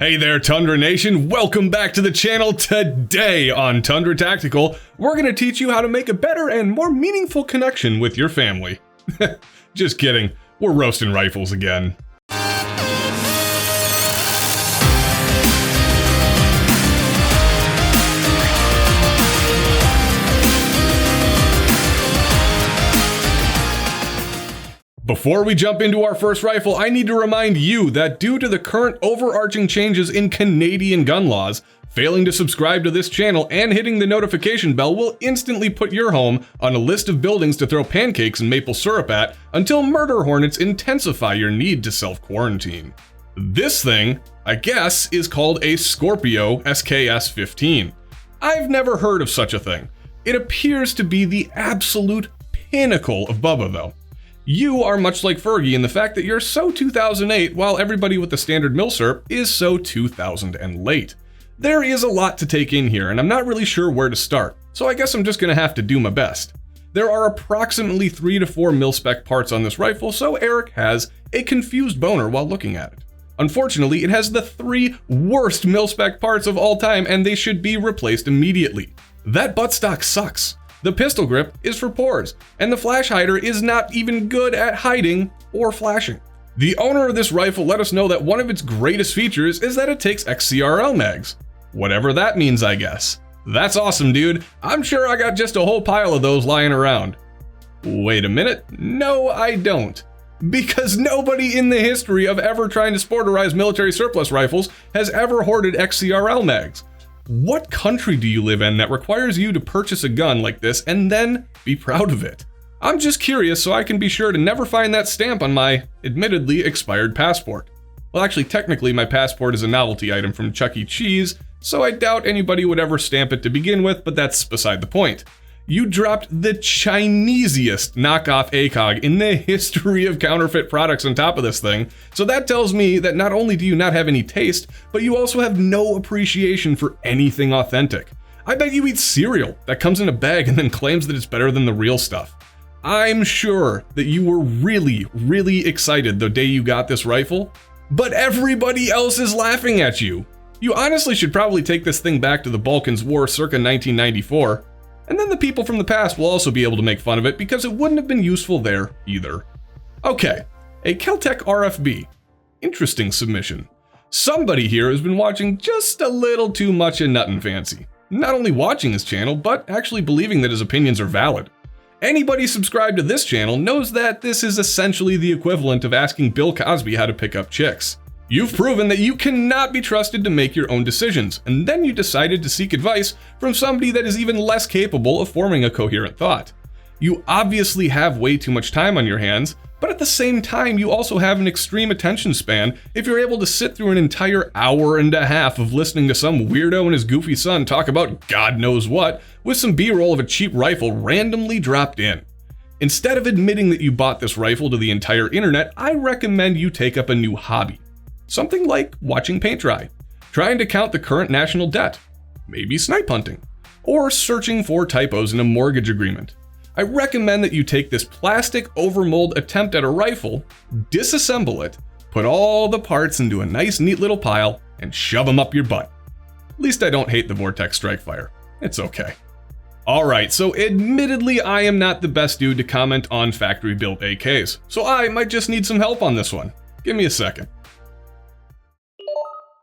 Hey there, Tundra Nation. Welcome back to the channel. Today on Tundra Tactical, we're going to teach you how to make a better and more meaningful connection with your family. Just kidding. We're roasting rifles again. Before we jump into our first rifle, I need to remind you that due to the current overarching changes in Canadian gun laws, failing to subscribe to this channel and hitting the notification bell will instantly put your home on a list of buildings to throw pancakes and maple syrup at until murder hornets intensify your need to self-quarantine. This thing, I guess, is called a Scorpio SKS 15. I've never heard of such a thing. It appears to be the absolute pinnacle of Bubba though. You are much like Fergie in the fact that you're so 2008 while everybody with the standard milsurp is so 2000 and late. There is a lot to take in here and I'm not really sure where to start, so I guess I'm just gonna have to do my best. There are approximately 3 to 4 mil-spec parts on this rifle, so Eric has a confused boner while looking at it. Unfortunately, it has the 3 worst mil-spec parts of all time and they should be replaced immediately. That buttstock sucks. The pistol grip is for pores, and the flash hider is not even good at hiding or flashing. The owner of this rifle let us know that one of its greatest features is that it takes XCRL mags. Whatever that means, I guess. That's awesome, dude. I'm sure I got just a whole pile of those lying around. Wait a minute. No, I don't. Because nobody in the history of ever trying to sporterize military surplus rifles has ever hoarded XCRL mags. What country do you live in that requires you to purchase a gun like this and then be proud of it? I'm just curious so I can be sure to never find that stamp on my, admittedly, expired passport. Well, actually, technically, my passport is a novelty item from Chuck E. Cheese, so I doubt anybody would ever stamp it to begin with, but that's beside the point. You dropped the Chinesiest knockoff ACOG in the history of counterfeit products on top of this thing, so that tells me that not only do you not have any taste, but you also have no appreciation for anything authentic. I bet you eat cereal that comes in a bag and then claims that it's better than the real stuff. I'm sure that you were really excited the day you got this rifle, but everybody else is laughing at you. You honestly should probably take this thing back to the Balkans War circa 1994. And then the people from the past will also be able to make fun of it because it wouldn't have been useful there either. Okay, a Kel-Tec RFB. Interesting submission. Somebody here has been watching just a little too much of Nuttin' Fancy. Not only watching his channel, but actually believing that his opinions are valid. Anybody subscribed to this channel knows that this is essentially the equivalent of asking Bill Cosby how to pick up chicks. You've proven that you cannot be trusted to make your own decisions, and then you decided to seek advice from somebody that is even less capable of forming a coherent thought. You obviously have way too much time on your hands, but at the same time you also have an extreme attention span if you're able to sit through an entire hour and a half of listening to some weirdo and his goofy son talk about God knows what with some B-roll of a cheap rifle randomly dropped in. Instead of admitting that you bought this rifle to the entire internet, I recommend you take up a new hobby. Something like watching paint dry, trying to count the current national debt, maybe snipe hunting, or searching for typos in a mortgage agreement. I recommend that you take this plastic overmold attempt at a rifle, disassemble it, put all the parts into a nice neat little pile, and shove them up your butt. At least I don't hate the Vortex Strike-Fire. It's okay. Alright, so admittedly I am not the best dude to comment on factory-built AKs, so I might just need some help on this one. Give me a second.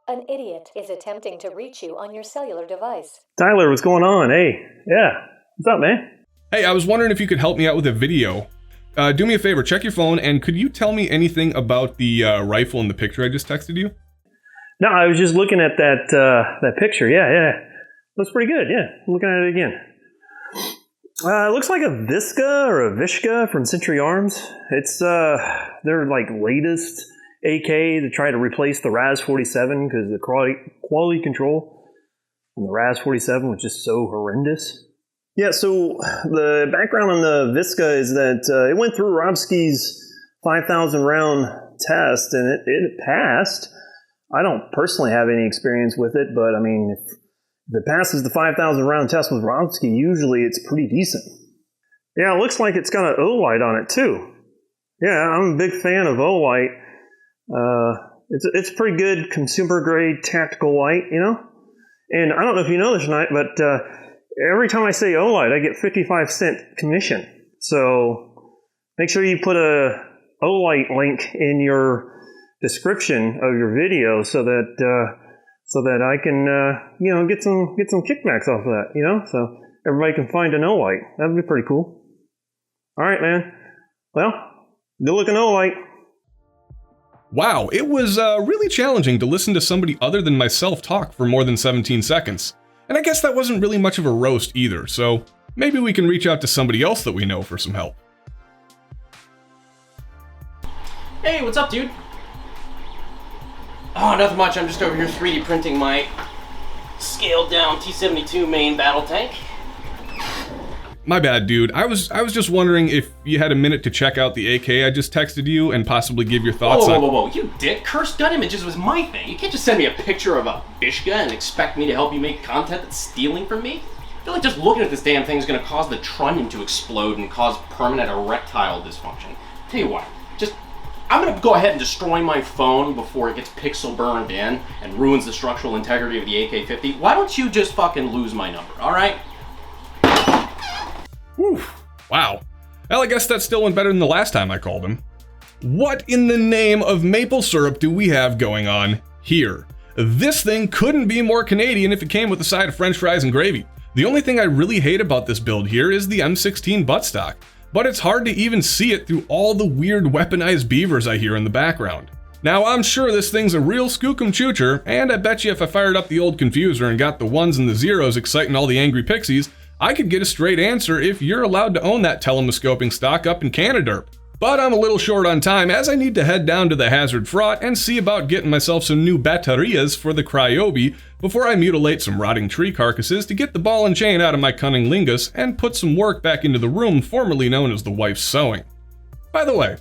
An idiot is attempting to reach you on your cellular device. Tyler, what's going on? Hey, yeah, what's up, man? Hey, I was wondering if you could help me out with a video. Do me a favor, check your phone, and could you tell me anything about the rifle in the picture I just texted you? No, I was just looking at that picture. Yeah. Looks pretty good, yeah. I'm looking at it again. It looks like a Visca or a Vishka from Century Arms. It's their like latest AK to try to replace the Raz 47 because the quality control on the Raz 47 was just so horrendous. Yeah, so the background on the Visca is that it went through Robski's 5,000 round test and it passed. I don't personally have any experience with it, but I mean, if it passes the 5,000 round test with Robski, usually it's pretty decent. Yeah, it looks like it's got an O-light on it too. Yeah, I'm a big fan of O-light. It's pretty good consumer grade tactical light, you know? And I don't know if you know this or not, but every time I say Olight, I get 55-cent commission. So make sure you put a Olight link in your description of your video so that I can get some kickbacks off of that, you know? So everybody can find an Olight. That'd be pretty cool. All right, man. Well, good looking Olight. Wow, it was really challenging to listen to somebody other than myself talk for more than 17 seconds. And I guess that wasn't really much of a roast either, so maybe we can reach out to somebody else that we know for some help. Hey, what's up, dude? Oh, nothing much. I'm just over here 3D printing my scaled down T-72 main battle tank. My bad, dude. I was just wondering if you had a minute to check out the AK I just texted you and possibly give your thoughts on... Whoa, you dick. Cursed gun images was my thing. You can't just send me a picture of a Bishka and expect me to help you make content that's stealing from me. I feel like just looking at this damn thing is going to cause the trunnion to explode and cause permanent erectile dysfunction. Tell you what, I'm going to go ahead and destroy my phone before it gets pixel burned in and ruins the structural integrity of the AK-50. Why don't you just fucking lose my number, alright? Whew. Wow. Well, I guess that still went better than the last time I called him. What in the name of maple syrup do we have going on here? This thing couldn't be more Canadian if it came with a side of French fries and gravy. The only thing I really hate about this build here is the M16 buttstock, but it's hard to even see it through all the weird weaponized beavers I hear in the background. Now, I'm sure this thing's a real skookum choocher, and I bet you if I fired up the old confuser and got the ones and the zeros exciting all the angry pixies, I could get a straight answer if you're allowed to own that telescoping stock up in Canada. But I'm a little short on time as I need to head down to the Hazard Fraught and see about getting myself some new batterias for the Cryobi before I mutilate some rotting tree carcasses to get the ball and chain out of my cunning lingus and put some work back into the room formerly known as the wife's sewing. By the way,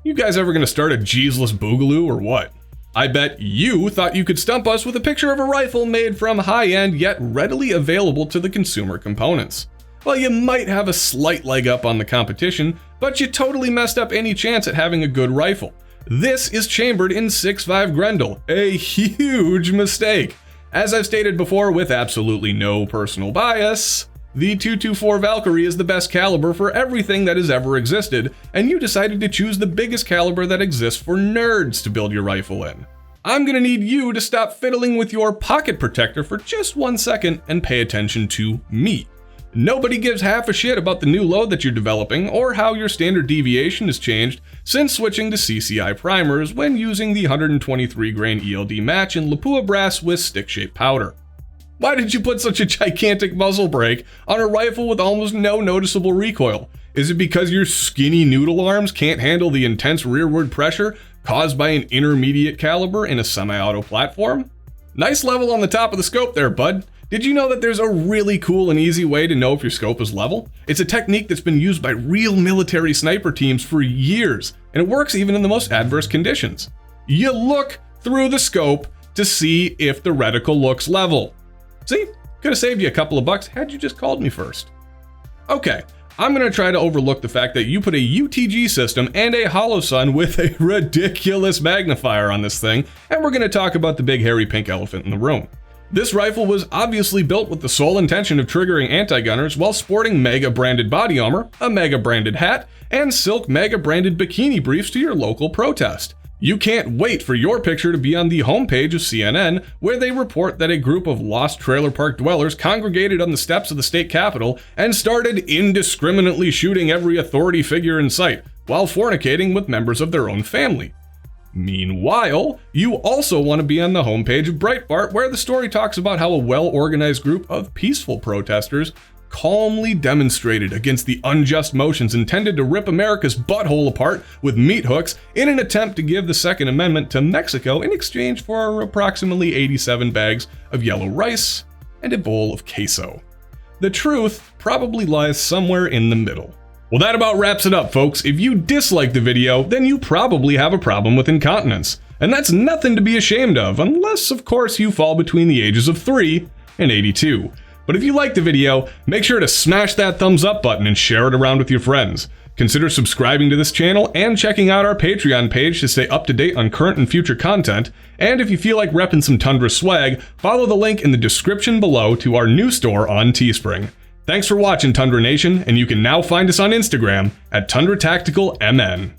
you guys ever gonna start a Jeezeless boogaloo or what? I bet you thought you could stump us with a picture of a rifle made from high-end yet readily available to the consumer components. Well, you might have a slight leg up on the competition, but you totally messed up any chance at having a good rifle. This is chambered in 6.5 Grendel, a huge mistake. As I've stated before with absolutely no personal bias, the 224 Valkyrie is the best caliber for everything that has ever existed, and you decided to choose the biggest caliber that exists for nerds to build your rifle in. I'm gonna need you to stop fiddling with your pocket protector for just 1 second and pay attention to me. Nobody gives half a shit about the new load that you're developing or how your standard deviation has changed since switching to CCI primers when using the 123 grain ELD match in Lapua brass with stick-shaped powder. Why did you put such a gigantic muzzle brake on a rifle with almost no noticeable recoil? Is it because your skinny noodle arms can't handle the intense rearward pressure caused by an intermediate caliber in a semi-auto platform? Nice level on the top of the scope there, bud. Did you know that there's a really cool and easy way to know if your scope is level? It's a technique that's been used by real military sniper teams for years, and it works even in the most adverse conditions. You look through the scope to see if the reticle looks level. See, could have saved you a couple of bucks had you just called me first. Okay, I'm gonna try to overlook the fact that you put a UTG system and a Holosun with a ridiculous magnifier on this thing, and we're gonna talk about the big hairy pink elephant in the room. This rifle was obviously built with the sole intention of triggering anti-gunners while sporting Mega branded body armor, a Mega branded hat, and silk Mega branded bikini briefs to your local protest. You can't wait for your picture to be on the homepage of CNN, where they report that a group of lost trailer park dwellers congregated on the steps of the state capitol and started indiscriminately shooting every authority figure in sight, while fornicating with members of their own family. Meanwhile, you also want to be on the homepage of Breitbart, where the story talks about how a well-organized group of peaceful protesters calmly demonstrated against the unjust motions intended to rip America's butthole apart with meat hooks in an attempt to give the Second Amendment to Mexico in exchange for approximately 87 bags of yellow rice and a bowl of queso. The truth probably lies somewhere in the middle. Well, that about wraps it up, folks. If you dislike the video, then you probably have a problem with incontinence. And that's nothing to be ashamed of, unless, of course, you fall between the ages of 3 and 82. But if you liked the video, make sure to smash that thumbs up button and share it around with your friends. Consider subscribing to this channel and checking out our Patreon page to stay up to date on current and future content. And if you feel like repping some Tundra swag, follow the link in the description below to our new store on Teespring. Thanks for watching, Tundra Nation, and you can now find us on Instagram at Tundra Tactical MN.